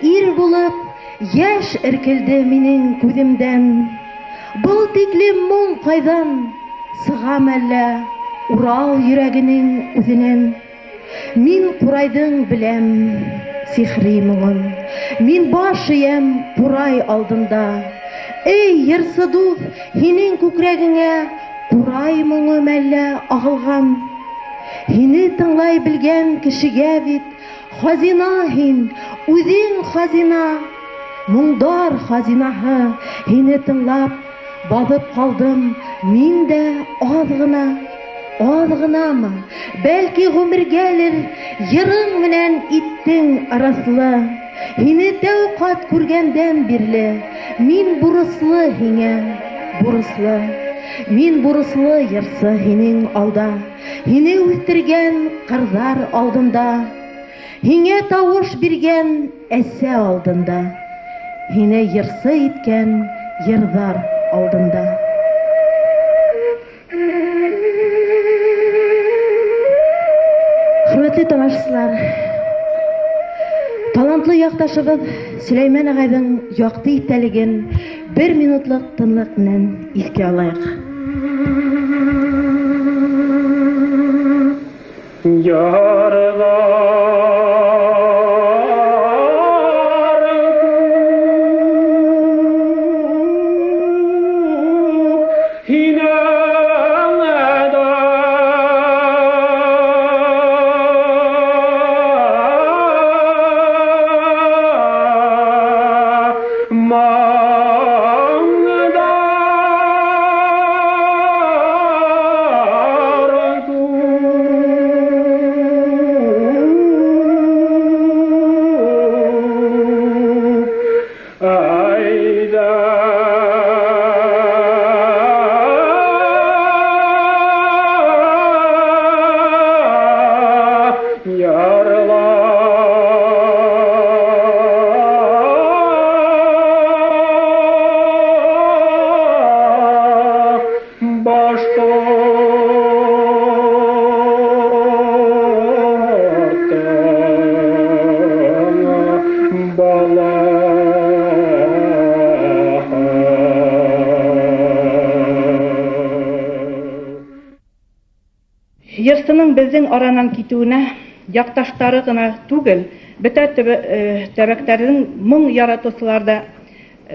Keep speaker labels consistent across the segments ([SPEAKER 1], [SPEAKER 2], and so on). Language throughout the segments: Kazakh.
[SPEAKER 1] ир булып, яшь иркелде минең күземдән. Был тиклем моң кайдан сыгам әллә Урал йөрәгенең үзеннән. Мин курайдың беләм сихри моңын, мин баш иям курай алдында. Эй, йырсы дуҫ, һинең күкрәгеңә курай моңым әллә агылган. Һине тыңлай белгән кешегә бит хазина һин, үзең хазина. Моңдар хазинаһы, һине тыңлап бабып калдым мин дә аз гынамы, бәлки гомергәлер йырың менән иттең араслы. Һине тәү кат күргәндән бирле мин бурыслы һиңә, бурыслы. Мин бурыслы йырсы һинең алда, һине үстергән кырҙар алдында. Һиңә тавыш биргән әсә алдында, һине йырсы иткән йырҙар алдында. Хөрмәтле тамашачылар, талантлы якташыбыз Сөләйман агайның якты итәлеген 1 минутлык тынлык менән искә алайык. Йырсының безнең аранан китүенә якташтары гына түгел, бөтә төбәктәрнең моң яратучылары да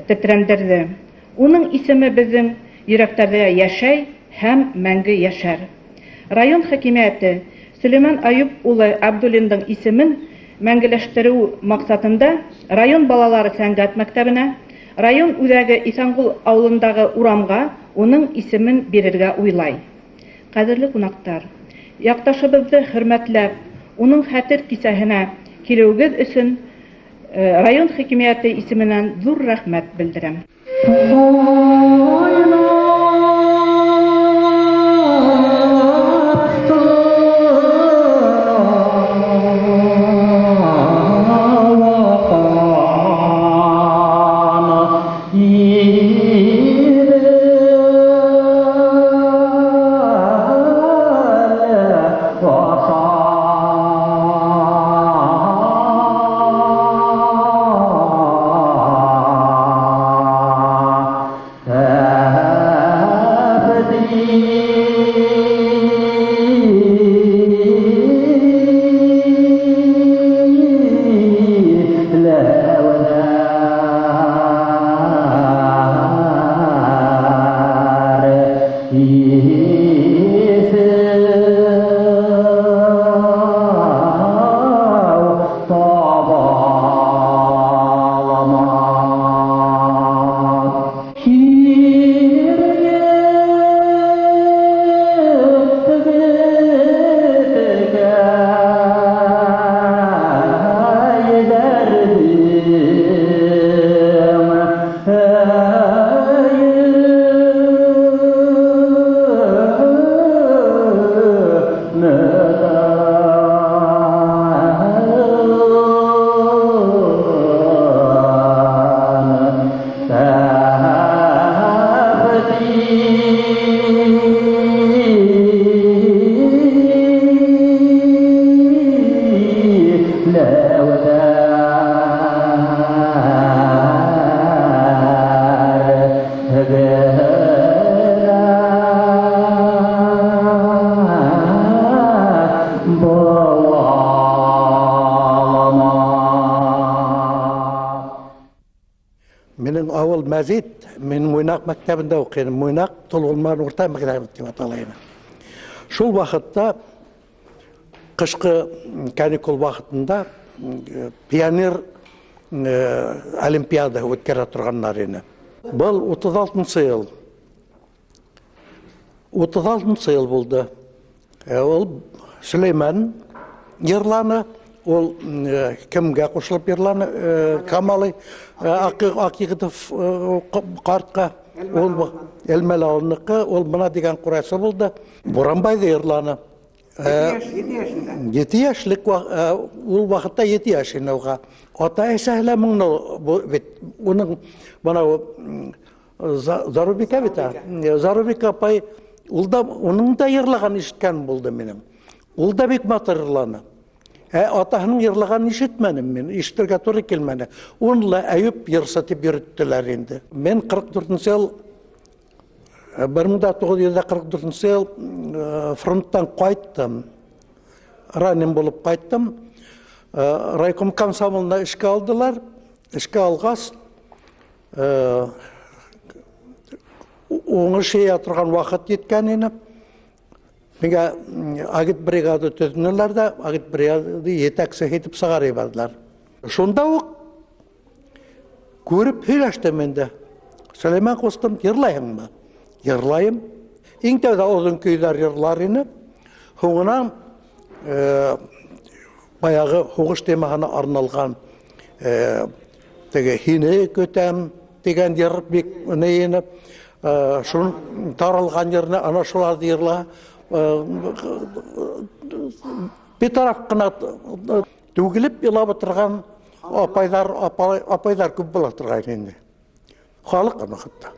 [SPEAKER 1] тетрәндерде. Уның исеме безнең йөрәктәрдә яшәй һәм мәңге яшәр. Район хакимияте Сөләйман Аюп улы Абдуллиндың исемен мәңгеләштерү максатында район балалары сәнгать мәктәбенә, район үзәге Исангул авылындагы урамга уның исемен бирергә уйлай. Кадерле кунактар, якташыбызды хөрмәтләп, уның хәтер кисәһенә килүегез өчен район хакимияте исеменнән зур рәхмәт белдерәм.
[SPEAKER 2] Мәзит, мен Мойнақ мәктәбендә укыйм. Мойнақ Толғылман орта мәктәбе дип аталайын. Шул вакытта кышкы каникул вакытында пионер олимпиада үткәрә торганнар иде. Был 36-нчы ел. 36-нчы ел булды. Ул Сөлейман йырланы, ул кемгә кушылып йырланы? Камалы Акигытов картка, ул Элмәләулныкы, ул бына дигән курайсы булды. Буранбайды йырланы. 7 яшьлек ул вакытта 7 яшендә уга. Ата-әсәһе бит уның бана Зарубика бит. Зарубика апай ул да уның да йырлаган ишеткән булды минем. Ул да бик матур йырланы. Атаһының йырлаган ишетмәдем мин, ишетергә туры килмәде. Унла Әюп йырсатып йөрттеләр инде. Мен 44-нчы ел 1944 ел фронттан кайттым. Ранен булып кайттым. Райком комсомолына эшкә алдылар. Эшкә алгас, уңыш ия торган вакыт җиткән иде. Миңа агит бригада төзүнеләр дә, агит бригада етәкче итеп сыгарый бардылар. Шунда ук күреп һөйләштем инде. Сөлейман кустым, йырлайһыңмы? Йырлайым. Иң тәүдә озын көйләр йырлар иде. Һуңынан баягы хугыш темасына арналган теге һине көтәм дигән йыр бик нәйне шун таралган йырны ана шуларды йырла. Битараф кына түгелеп елап торган апайлар күп була торган инде. Халык аны хәтта.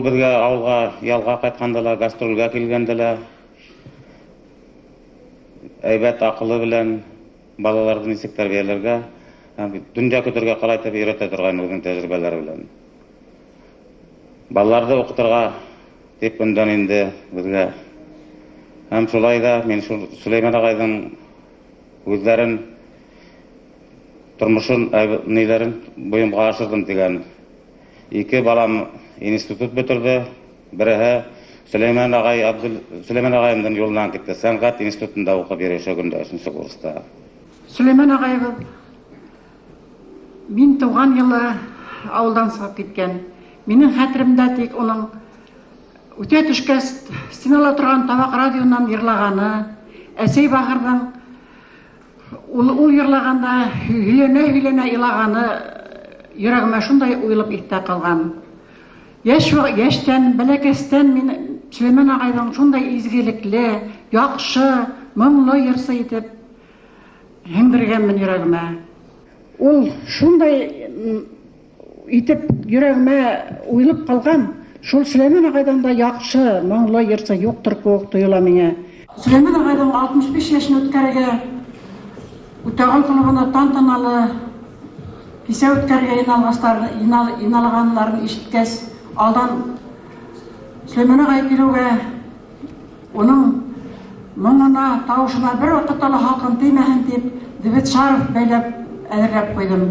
[SPEAKER 3] бізге ауылға ялға қайтқандала, гастрольға келгендала, әйбәт ақылы білән балалардың нисек тәрбиелерге, дүнja көтерге қалай тәбі үйрете тұрған өзінің тәжірибелері білән. Балаларды оқытырға деп үндан енді бізге. Һәм шулай да мен Сүлеймен ағайдың өздерін, тұрмышын, нелерін бойымға ашырдым деген. Екі балам институт бітірді, бірі Сүлеймен ағайымның жолынан кетті. Сәнғат институтында оқып береші күнде 3-ші курста.
[SPEAKER 4] Сүлеймен ағайымыз мен туған жылы ауылдан шығып кеткен. Менің хәтерімдә тек оның өте түшкәс стенала тұрған табақ радионан йырлағаны, әсей бақырдың ул йырлағанда хүйләнә илағаны йөрәгемә шундай уйлап итә калган. Яшьтән, бәләкәстән мин Сүлеймен ағайдың шундай изгелекле, яхшы, моңлы йырсы итеп һеңдергәнмен йөрәгемә. Ул шундай итеп йөрәгемә уйлап калган. Шул Сүлеймен ағайдан да яхшы, моңлы йырсы юктыр күк тоела миңа. Сүлеймен ағайдың 65 яшын үткәргә Үтәгән клубына тантаналы кисә үткәргә иналганларын ишеткәч, алдан Сүлеймен ағай килүгә оның моңына, тавышына бер вакытта ла халкын теймәһен дип, дебет шарф бәйләп әзерләп куйдым.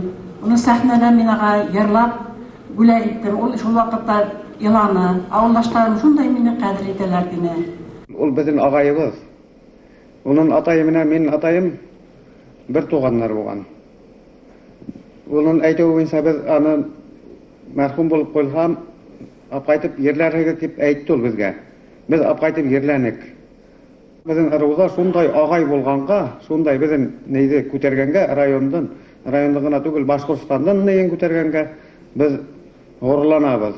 [SPEAKER 4] Уны сәхнәдә мин ага йырлап бүләк иттем. Ул шул вакытта иланы, авылдашларым шундай мине кадер итәләр дине.
[SPEAKER 5] Ул безнең агайыбыз. Уның атайы менә минем атайым bir туганнар булган. Уның әйтүенчә без аны мәрхүм булып калган, апкайтып ерләргә дип әйтте ул безгә. Без апкайтып ерләнек. Безнең арыгызда шундай агай булганга, шундай безнең нейде күтәргәнгә райондан гына түгел Башкортстандан нейен күтәргәнгә без горурланабыз.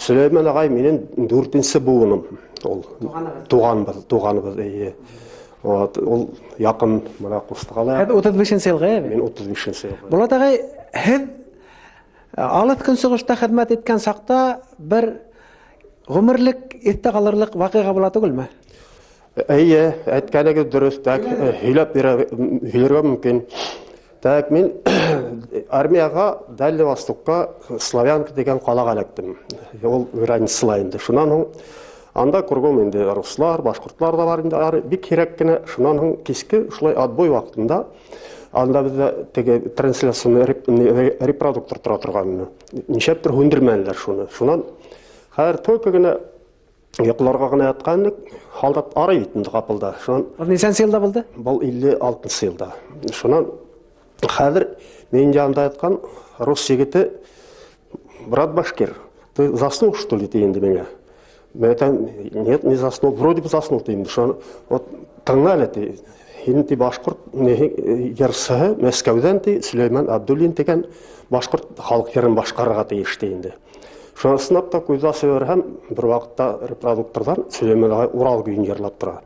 [SPEAKER 6] Сүлеймен ағай менен 4-ші буыным. Ол туғаныбыз. Ол якын мына Кустыгала.
[SPEAKER 7] Һәм 35-нче елга,
[SPEAKER 6] Мен 35-нче елга.
[SPEAKER 7] Булат ағай, һәм алып көнсыгышта хезмәт иткән сакта бер гомерлек иртә калырлык вакыйга була түгелме?
[SPEAKER 6] Әйткәнегез дөрес, һөйләргә мөмкин. Так, мен армияга Дальний Востокка Славянка деген калага электим. Ол границалар инде. Шуннан соң анда кургум инде руслар, башкортлар да бар инде. Бик кирәк кенә шуннан соң киске шулай отбой вакытында анда бездә теге трансляцион репродуктор тора торган. Ничәптер хүндермәнләр шуны. Шуннан хәзер только генә якларга гына ятканлык халдат арый бит инде капылда. Шуннан
[SPEAKER 7] Ничәнче елда булды?
[SPEAKER 6] Бу 56-нчы елда. Шуннан хәзер мен жанында яткан рус егете брат Башкир, ты заснул, что ли, ты инде меня? Нет, не заснул, вроде бы заснул ты инде, что вот тыңналы ты, инде башқұрт ерсігі Мәскәуден ты Сүлеймен Абдуллин деген башқұрт халық ерін башқарға ты ешті инде. Шоны сынапта көзасы өрхем, бір вақытта репродуктордан Сүлеймен ағай Урал күйін ерлап тұра.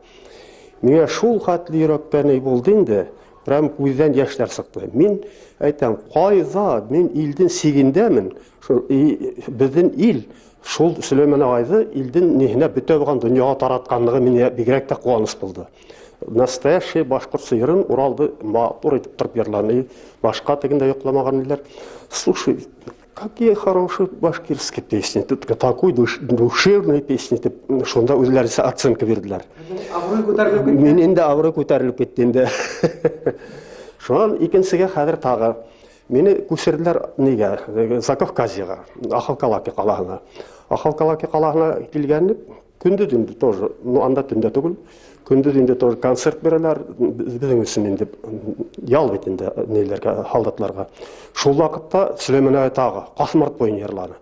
[SPEAKER 6] Мен шул қатлы үйреккені болды инде, прям көзден яштар сықты. Мен айтам, қайда, мен илдің сегіндемін, біздің ил, шул Сүлеймен ағайды илдің нехіне бүті болған дүнияға таратқанлығы мене бигерәк те қуаныс болды. Настоящий башқұрт сыйырын Уралды матур етіп тұрып ерланы, башқа тегінде йоқламаған елер. Слушай, какие хорошие башкирские песни, тут такой душевные песни, шонда өзләрі оценка берділер. Мен енді авры көтәріліп кеттенде. Шонан икенсіге қадір тағы. Мені көсерділер неге, Закавказияға, Ахалкалаки қалағына. Ахалкалаки қалағына келгеніп, күнді дүнді тоже, анда түнді түгіл, күнді дүнді тоже концерт берелер, біздің үшін енді ял бетінде нелерге, халдатларға. Шул вақытта Сүлеймен ағай тағы, Қасымарт бойын ерланы.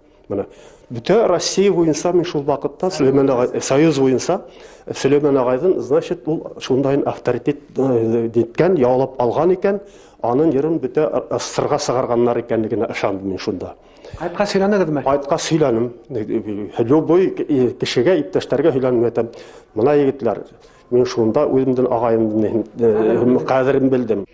[SPEAKER 6] Бүті Россия ойынса, мен шул вақытта Сүлеймен ағай, Союз ойынса, Сүлеймен ағайдың, значит, ол шундайын авторитет деткен, яулап алған екен, анын ерін бүті сырға сығарғанлар екенлігіне ышандым мен шунда.
[SPEAKER 7] Айтқа сөйләнеді ме?
[SPEAKER 6] Айтқа сөйләнім. Любой кішіге, иптәштерге сөйләнім етім. Мұна егітлер, мен шунда өзімдің ағайымдың қадірін білдім.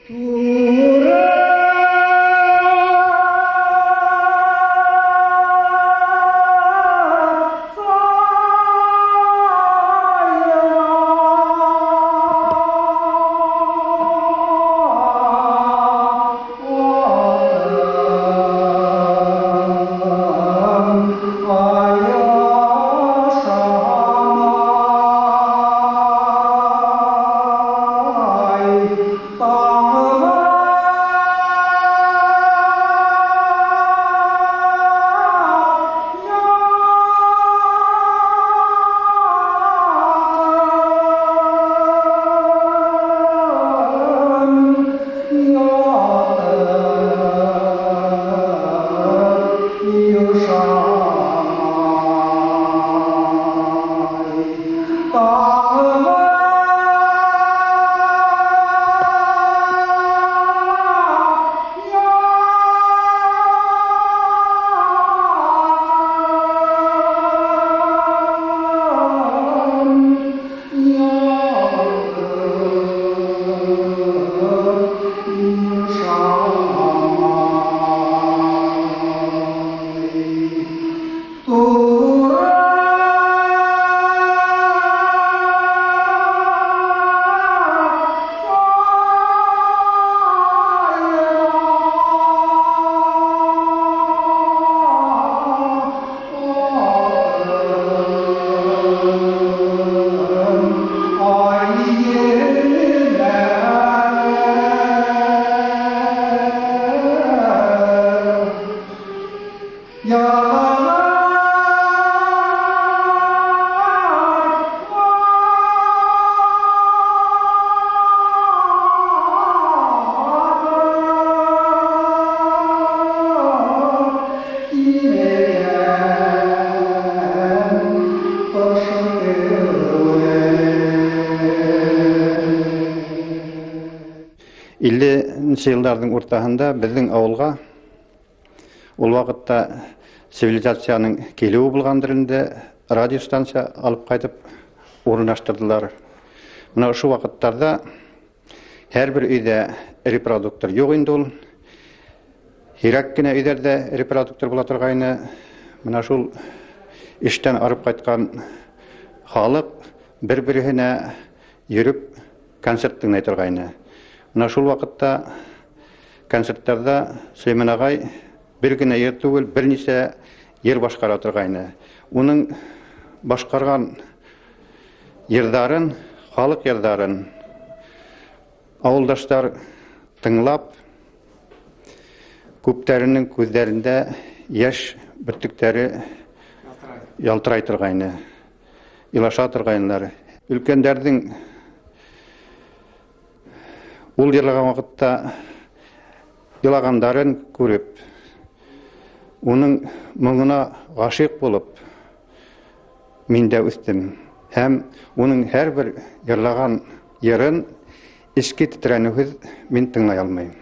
[SPEAKER 8] Жылдардың ортасында біздің ауылға ол вақытта цивилизацияның келуі болғандырында радиостанция алып қайтып орнаштырдылар. Мына шу вақыттарда әрбір үйде репродуктор жоқ енді ол. Ирак кенә өйдерде репродуктор бола тұрғайны. Мына шул іштен арып қайтқан халық бір-біріне жүріп концерттің айтырғайны. Мына шул вақытта концерттерда Сүлеймен ағай бір генә ер түгел, бірнеше ер башқара тұрғайны. Оның башқарған ердарын, халық ердарын ауылдаштар тыңлап, көптәрінің көздерінде яш біртіктері ялтырай тұрғайны, илаша тұрғайнылар. Үлкендердің ол ерлаған вақытта елағандарын көріп, Оның мұңына ғашиқ болып, мен де өстім. Һәм оның әрбір йырлаған йырын ішке тітрәнүһез мен тыңлай алмайым.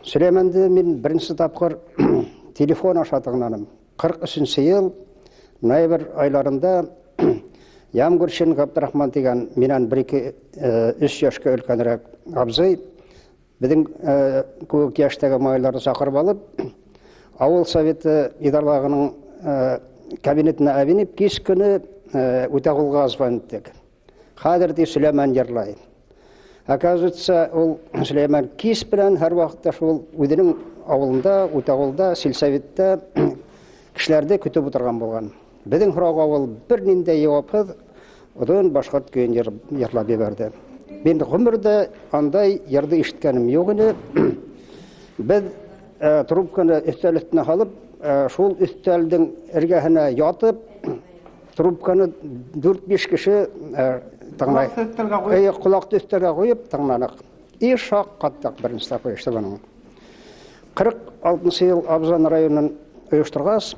[SPEAKER 9] Сүлейменді мен бірінші тапқыр телефон ашатығынаным. 43-ші ел, ноябрь айларында Ямгүршин Ғабдырахман деген менен 1-2-3 яшқа үлкенірек абзый, біздің көк яштағы майларды шақырып алып, ауыл советі идарлағының кабинетіне әвеніп, кеш күні Утағылға звониттік. Қадырды Сүлеймен ерлай. Оказывается, ол Сүлеймен кеш білән әр вақытта ол өдінің ауылында, Утағылда, сельсоветті кішілерді күтіп отырған болған. Біздің құрауға ол бір ненде еуапыз, одан башқарт күйін ерлап берді. Мен ғұмырда андай ерді ішіткенім еугіні, біз трубканы үстел үстіне қалып, шол үстелдің іргәһенә ятып, трубканы 4-5 кіші құлақты үстелге қойып тыңланық. И шақ қаттақ бірінші тапы ішті бұның. 46-шы ел Абзан районын ұйыштырғас,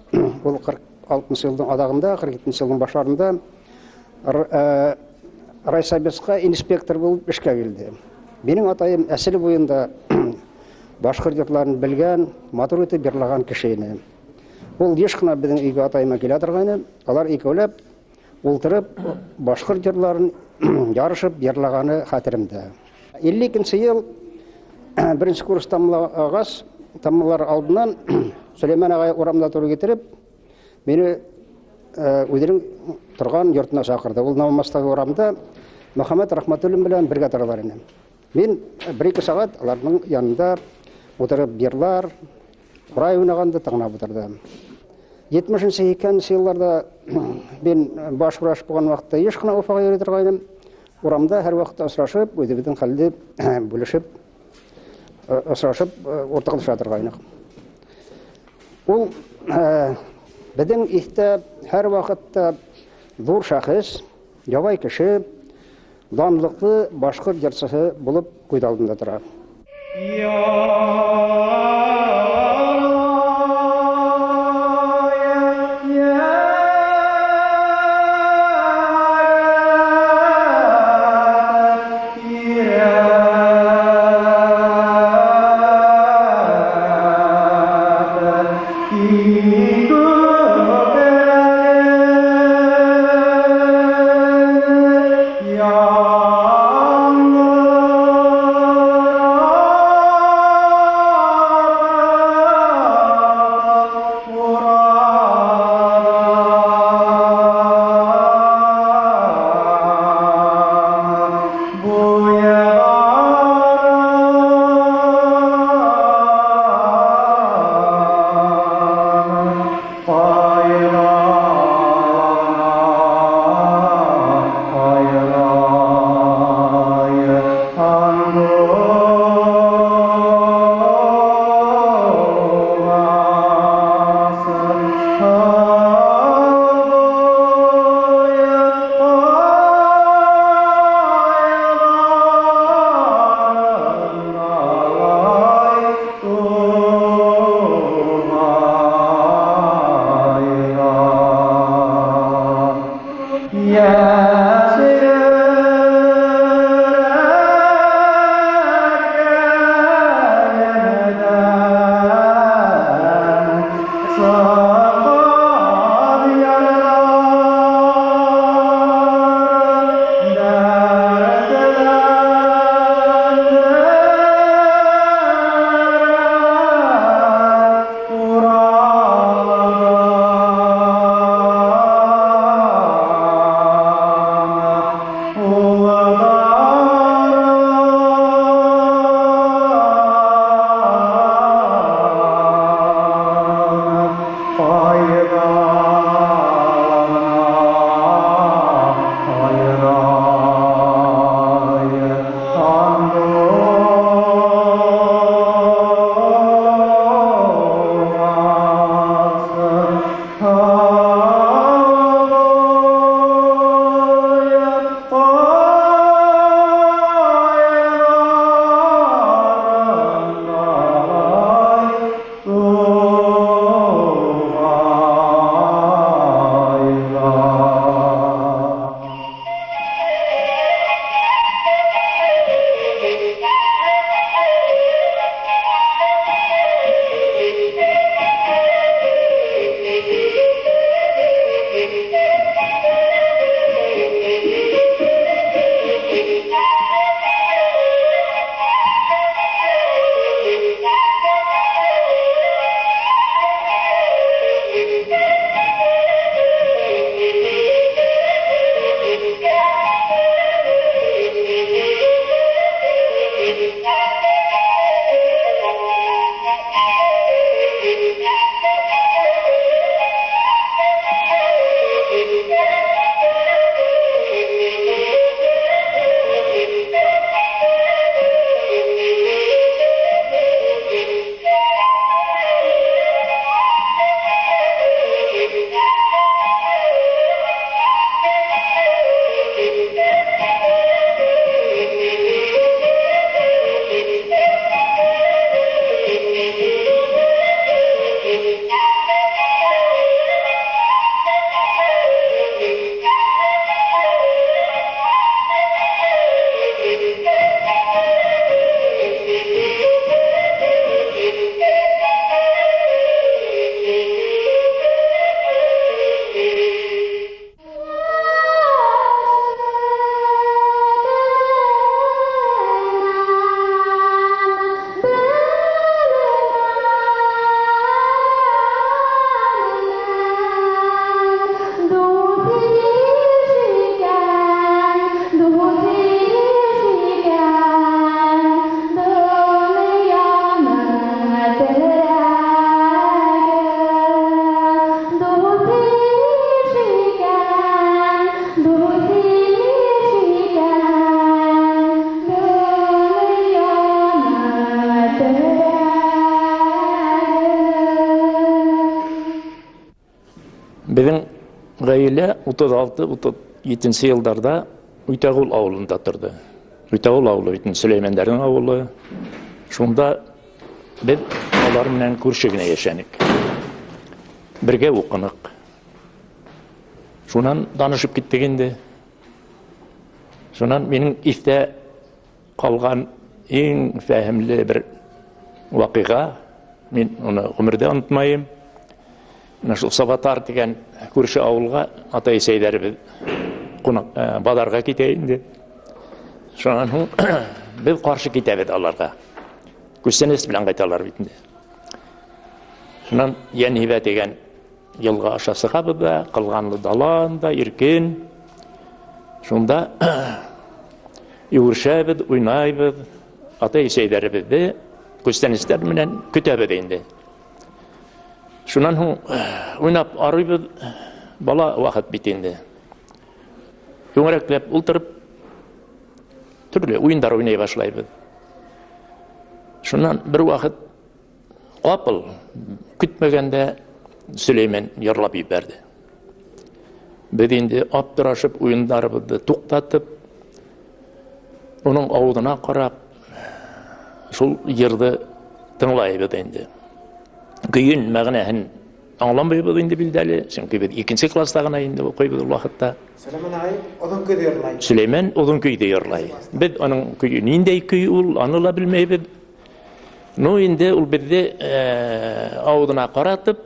[SPEAKER 9] ол 46-шы елдің адағында, 47-шы елдің башарында райсабесқа инспектор болып ішке келді. Менің атайым әсілі бойында башқұрдетларын білген, матур өте берлаған кішейіне. Ол ешқына біздің үйге атайыма келе тұрғаны, олар екеулеп, олтырып, башқұрдетларын ярышып берлағаны қатырымды. 52-ші ел бірінші курс тамылар алдынан Сүлеймен ағай орамда тұру кетіріп, мені өдерің тұрған йортына шақырды. Ол Намамастағы орамда Махамед Рахматуллин білен бірге тұралар ені. Мен 1-2 сағат алардың янында отырып берлар, құрай ойнағанды таңнап отырды. 70-ші елларда мен баш-бұраш болған вақытта ешқына офаға ере тұрғайным. Орамда әр вақытта ұсырашып, өдебідің қалды бөлішіп, ұсырашып, ортағылыша тұрғайнық. Ол біздің ихті әр вақытта зор шақыз, жабай кіші, данлықты башқыр жерсігі болып көйдалдында тұра.
[SPEAKER 10] Біздің ғаилә 36-37 елдарда Үйтағұл ауылында тұрды. Үйтағұл ауылы, Сүлеймендердің ауылы. Шунда біз алар менен күршігіне ешенік. Бірге оқынық. Шунан данышып кеттегенде. Шунан менің ифте қалған ең фәһімлі бір вақиға, мен оны ғұмырда ұнытмайым. Нашыл Сабатар деген көрші ауылға атай сейдері бадарға кетейінді. Шонан біз қаршы кетебеді аларға. Көстенес білен қайталар бетінде. Шонан Янибе деген елға ашасы қабыда, қылғанлы даланда, еркен. Шонда үйіршәбід, ойнайбід, атай сейдері бізді көстенестер менен күтәбеді енді. Шунан ойнап арыбыз бала вақыт битенде. Өңірәклеп ұлтырып, түрлі ойындар ойнай башлайбыз. Шунан бір вақыт қапыл күтмегенде Сүлеймен ярлап еберді. Біз енді аптырашып ойындарыбызды тоқтатып, оның аудына қарап, шул ерді тыңлайбыз енді. Күйін мәғінәһін аңламайбыз инде билдәле. Чөнки без 2нче класста гына инде укыйбыз ул вакытта.
[SPEAKER 7] Сөләйман агай одан көйдә йырлай.
[SPEAKER 10] Сөләйман озын көйдә йырлай. Без аның көйе ниндәй көй ул, аны ла белмәйбез. Ну инде ул безне авызына каратып,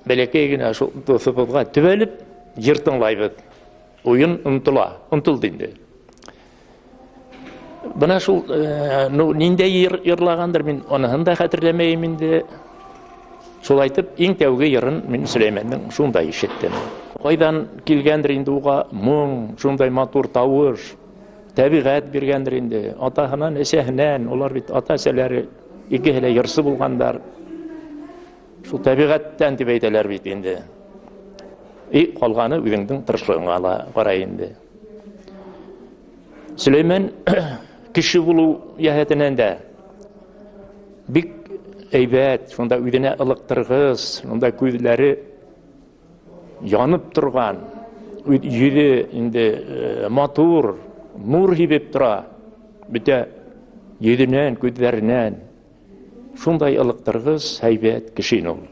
[SPEAKER 10] бәләкәй генә шул дусыбызга төбәлеп йыртыңлайбыз. Уен онтылды инде. Бына шул ниндәй йырлагандыр, мин аныһын да хәтерләмәйм инде. Шул әйтеп, иң тәүге йырын мин Сөләйманның шундай ишеттем. Кайдан килгәндер инде уга моң, шундай матур тавыш, табигать биргәндер инде. Атаһынан, әсәһеннән, улар бит ата-әсәләре икеһе йырсы булгандар. Шул табигатьтән дип әйтәләр бит инде. Калганы үзеңнең тырышлыгыңа ла карай инде. Сөләйман кеше булу яһәтенән дә бик әйбәт, шунда үҙенә ылыҡтырғыс, шунда күҙләре янып торған, йөҙө инде матур, нур һибеп тора, бөтә йөҙөнән, күҙҙәренән. Шундай ылыҡтырғыс, һәйбәт кеше ул.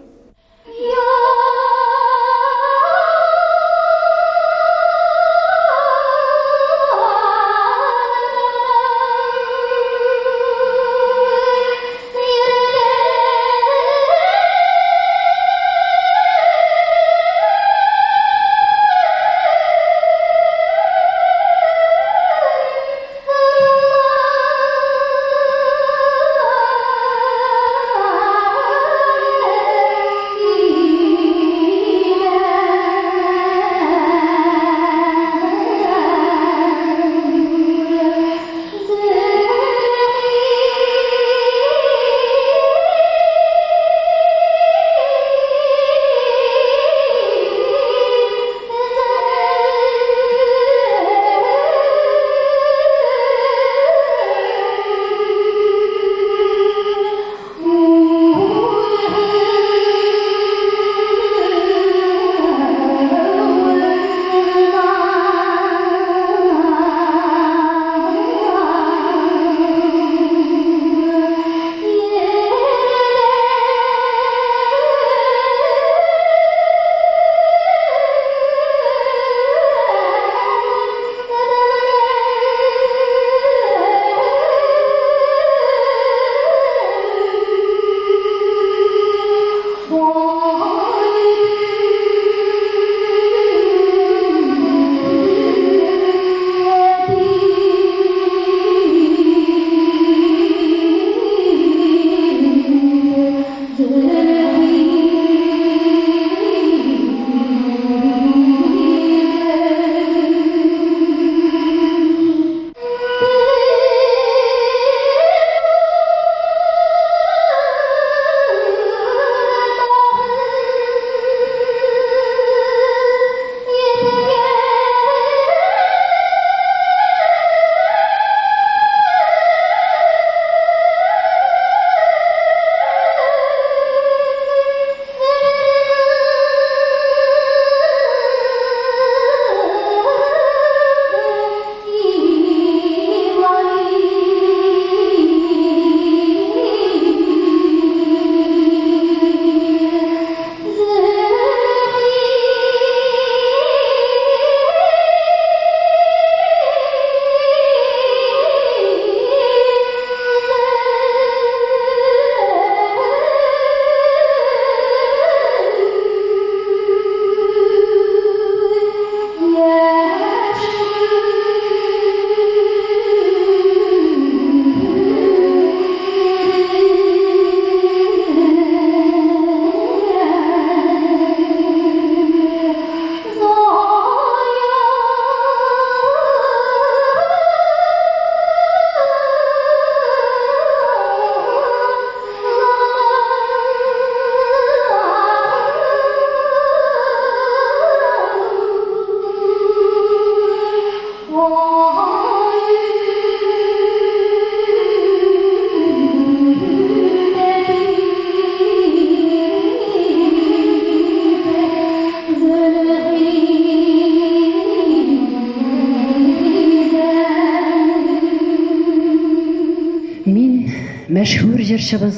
[SPEAKER 11] Мәшһүр җырчыбыз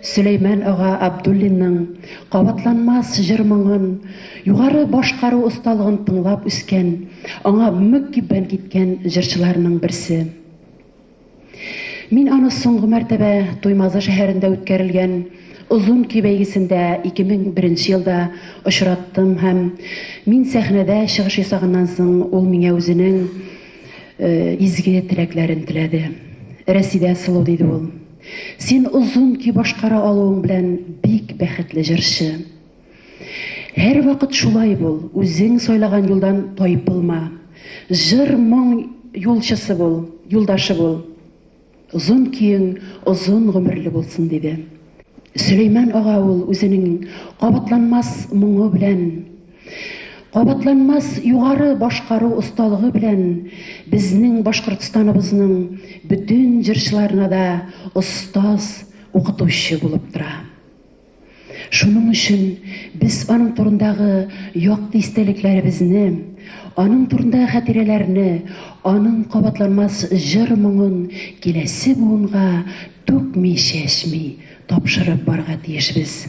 [SPEAKER 11] Сөләйман ага Абдуллинның кабатланмас җыр моңын, югары башкару осталыгын тыңлап үскән, аңа мөкиббән киткән җырчыларның берсе. Мин аны соңгы мәртәбә Туймазы шәһәрендә үткәрелгән Озын көй бәйгесендә 2001 елда очраттым һәм мин сәхнәдә чыгыш ясаганнан соң ул миңа үзенең изге теләкләрен теләде. Рәсидә Сылу диде ул. Син озын көй башкара алуың белән бик бәхетле җырчы. Һәр вакыт шулай бул, үзең сайлаган юлдан тайпылма. Җыр моң юлчысы бул, юлдашы бул. Озын көең озын гомерле булсын диде. Сөләйман ага ул үзенең кабатланмас моңы белән, кабатланмас югары башкару осталыгы белән безнең Башкортстаныбызның бүтән җырчыларына да остаз, укытучы булып тора. Шуның өчен без аның турындагы якты истәлекләребезне, аның турындагы хатирәләрне, аның кабатланмас җыр моңын киләсе буынга түкми чәчми тапшырып барга тиешбез.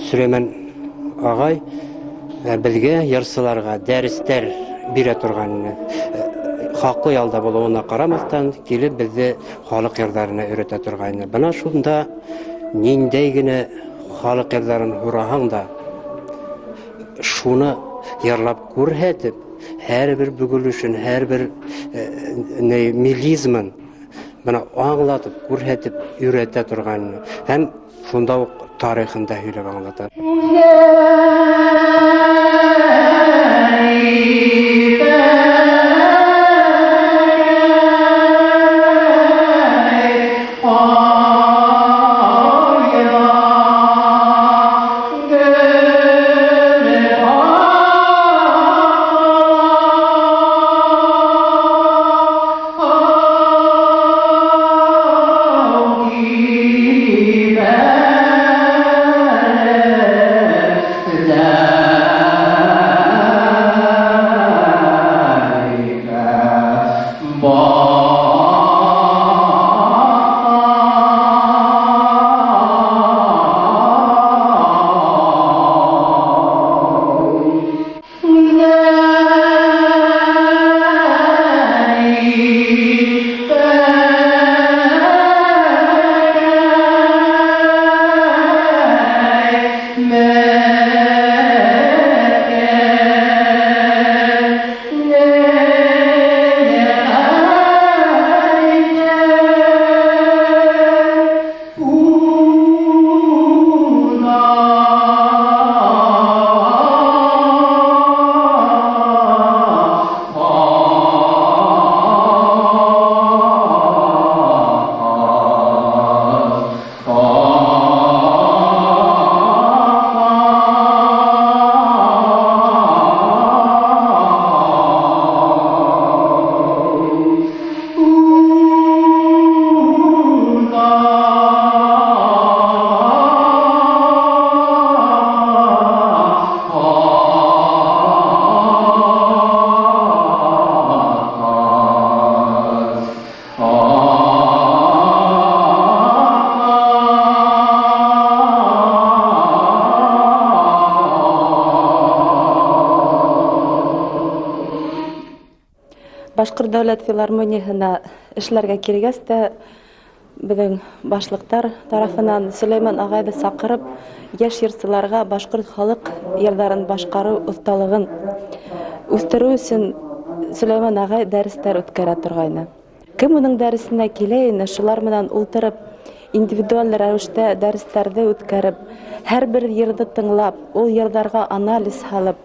[SPEAKER 12] Сөләйман агай безгә ярсыларга дәресләр бирә торган, хаклы ялда булуына карамастан килеп безне халык йырларына өйрәтә торган. Бына шунда ниндәй генә халык йырларын хураһаң да шуны йырлап күрһәтеп, һәрбер бөгелешен, һәрбер милизмын бына аңлатып, күрһәтеп өйрәтә торган. Һәм шунда ук тарихында һөйләп аңлата.
[SPEAKER 13] Башкорт дәүләт филармонияһына эшләргә килгәс тә безнең башлыктар тарафынан Сөләйман агайды сакырып, яшь йырчыларга башкорт халык йырдарын башкару осталыгын үстерү өчен Сөләйман агай дәресләр үткәрә торгайны. Кем уның дәресенә килә ине, шулар менән ултырып, индивидуаль рәвештә дәресләрне үткәреп, һәрбер йырды тыңлап, ул йырдарға анализ һалып,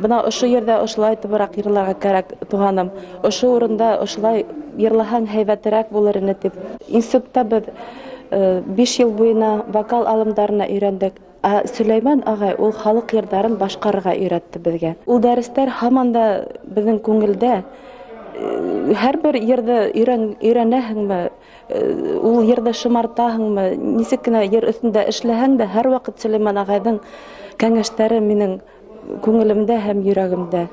[SPEAKER 13] бына ошо yerдә ошолай тыбырак йырларга кирәк туганым, ошо урында ошолай йырлаһаң һәйбәтерәк булыр ине дип. Институтта без 5 ел буена вокал алымдарына өйрәндек. Сөләйман агай ул халык йырдарын башкарырга өйрәтте безгә. Ул дәресләр һаман да безнең күңелдә. Һәрбер йырды өйрәнәһеңме, ул йырды шомартаһыңмы, нисек кенә йыр өстендә эшләһәң дә, һәр вакыт Сөләйман агайның кәңәшләре минең күңелемдә һәм йөрәгемдә.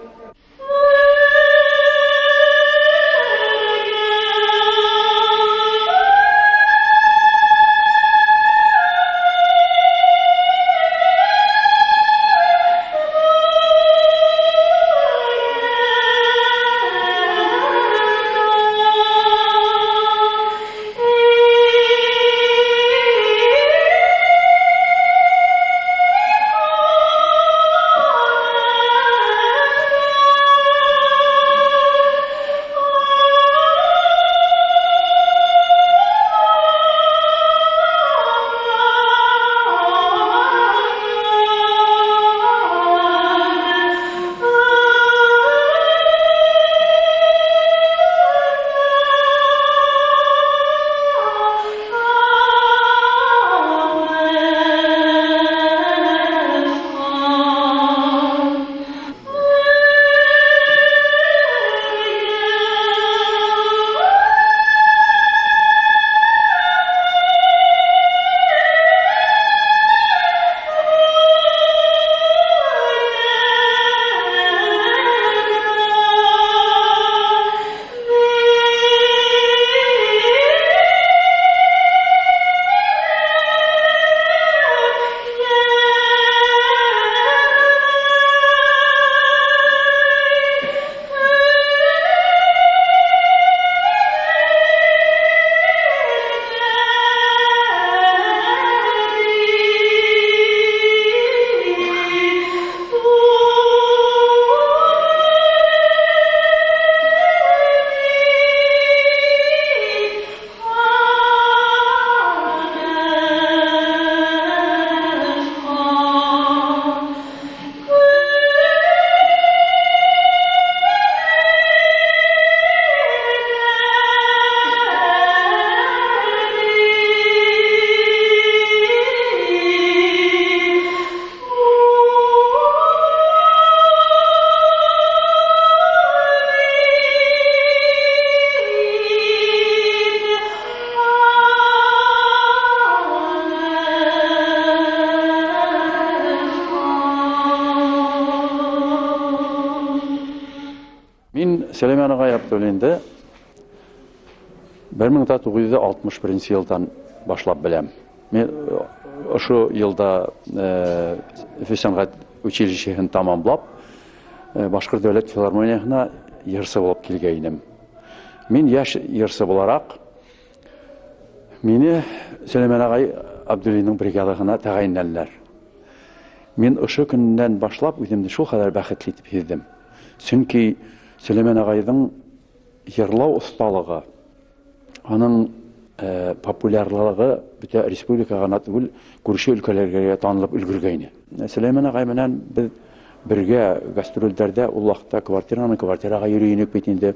[SPEAKER 14] Сөләйман агай Абдуллинды 1961 елдан башлап беләм. Мен ошо елда фәннәр училищеһен тәмамлап, Башкорт дәүләт филармониясына йырчы булып килгәйнем. Мин яшь йырчы буларак, мине Сөләйман агай Абдуллинның бригадасына тәгаенләделәр. Мин ошо көннән башлап үземне шул кадәр бәхетле итеп һиздем. Чөнки Сөләйман агайның йырлау осталыгы, аның популярлыгы бөтен республикага түгел, күрше өлкәләргә танылып өлгергәйне. Сөләйман агай менән без бергә гастрольләрдә ул вакытта квартирага йөрийник бит инде.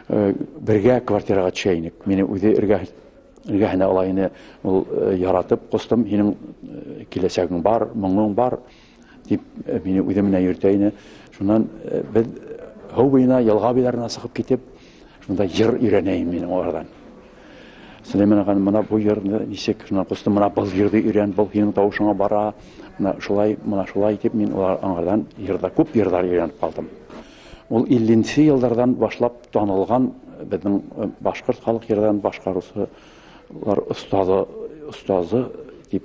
[SPEAKER 14] Бергә квартирага төшәйник. Мине үзе иргәһенә алайны ул яратып кустым, һинең киләчәгең бар, моңың бар дип мине үзе менә йөртәйне. Шуннан без һау буена ялга биләренә сыгып китеп, шунда йыр өйрәнәйм мин алардан. Сөләйман агай менә бу йырны ничек шуннан кустым, менә был йырды өйрән, был һинең тавышыңа бара. Менә шулай дип мин алардан йырда күп йырлар өйрәнеп калдым. Ул 50нче еллардан башлап танылган безнең башкорт халык йырдан башкаручылар остазы дип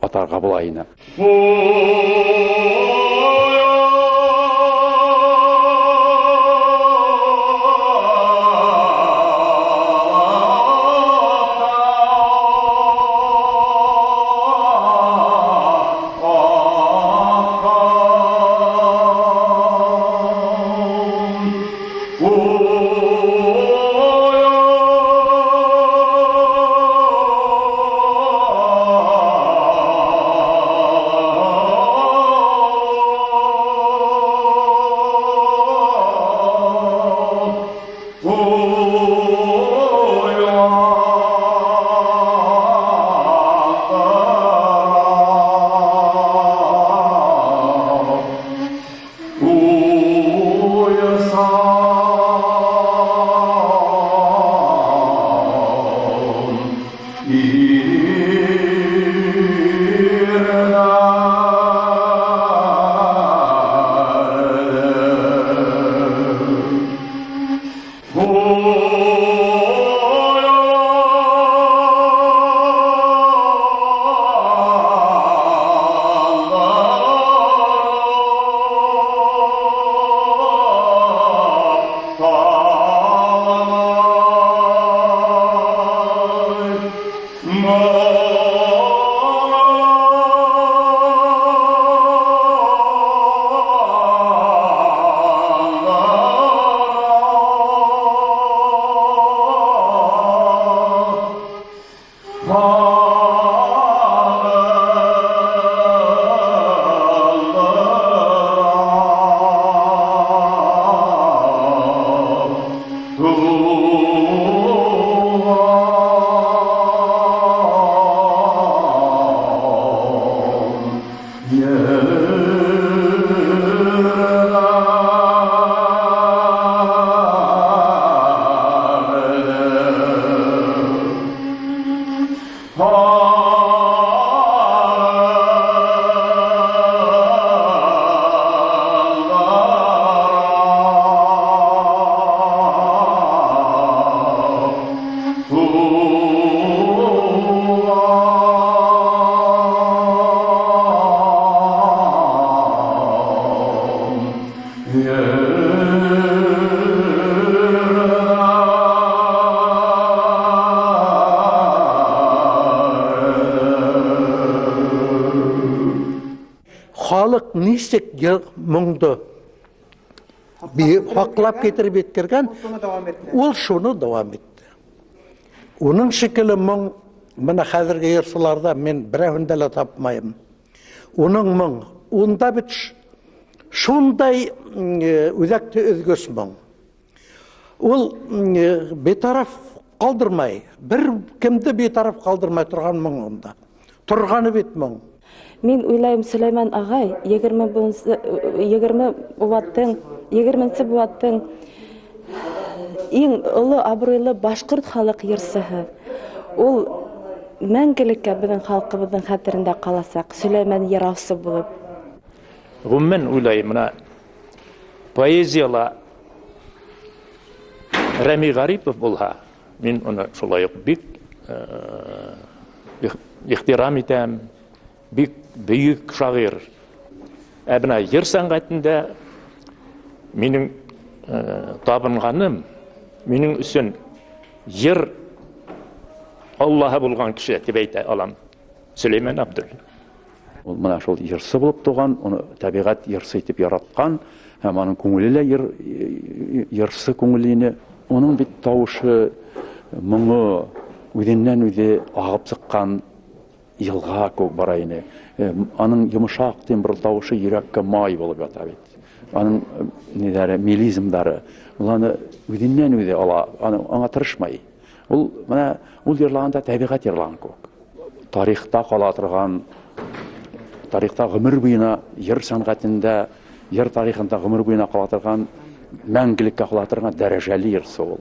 [SPEAKER 14] атарга була ине.
[SPEAKER 2] Халық нисек мұңды хақлап кетіріп еткерген, ол шуны давам етті. Оның шекілі мұң, мына қазіргі ерсыларда мен біреуінділі тапмайым. Оның мұң, онда біт шундай өзекті өзгөс мұң. Ол бетараф қалдырмай, бір кімді бетараф қалдырмай тұрған мұң онда. Тұрғаны бет мұң.
[SPEAKER 13] Мен уйлайым, Сүлеймен ағай 20 буваттың ең ұлы абыройлы башқұрт халық ерсігі. Ол мәңгілікке біздің халқымыздың хәтерінде қаласақ, Сүлеймен ераусы болып.
[SPEAKER 10] Ғұммен уйлайым, мына поэзияла Рәми Ғарипов болға, мен оны шолай бик ихтирам етем, бик бүйік шағир. Әбіна ер сәңғатында менің табынғаным, менің үшін ер Аллахы болған кіші деп айта алам. Сүлеймен Абдул.
[SPEAKER 14] Ол мына шол ерсі болып туған, оны табиғат ерсі етіп яратқан, һәм аның көңілі ерсі көңіліне, оның бит тауышы мұңы өденнен өде ағып сыққан йылға көк барайыны. Аның йымышақ тем бір тауышы йөрәккә май болып ята бит. Аның мелизмдары, оланы өденнен өде ала, аңа тырышмай. Ул менә ул йырлаганда табиғат йырлаган көк. Тарихта кала торган, тарихта гомер буена йыр сәнгатендә, йыр тарихында гомер буена кала торган, мәңгелеккә кала торган дәрәҗәле йырсы ул.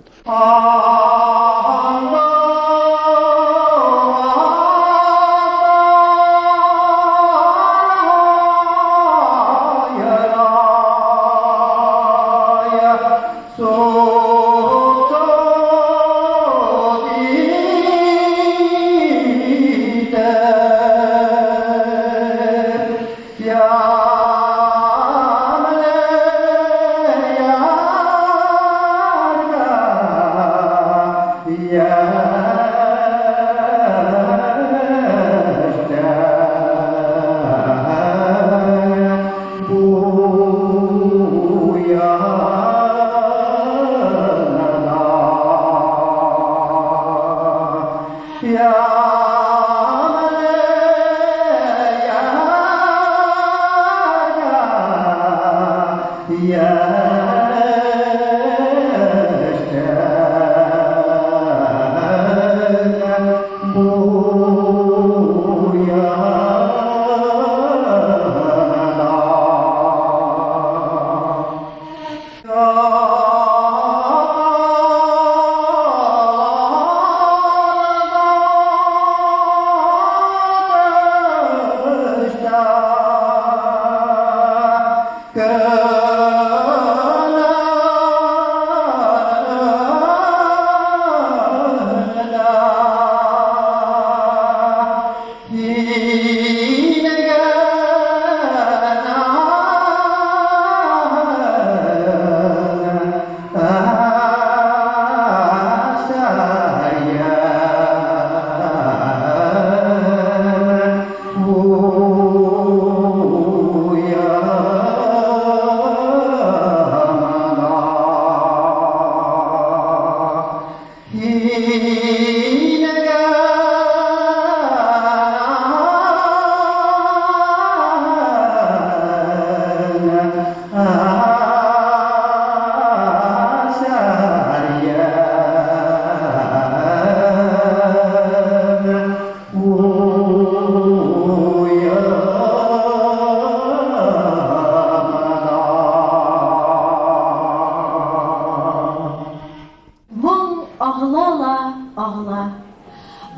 [SPEAKER 15] ағыла.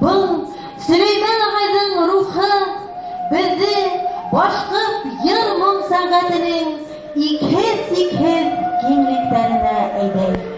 [SPEAKER 15] Бұл Сүлеймен ағайдың рухы бізді башқұрт йыр-моң сәнгатінің икһез кеңліктеріне әйдәй.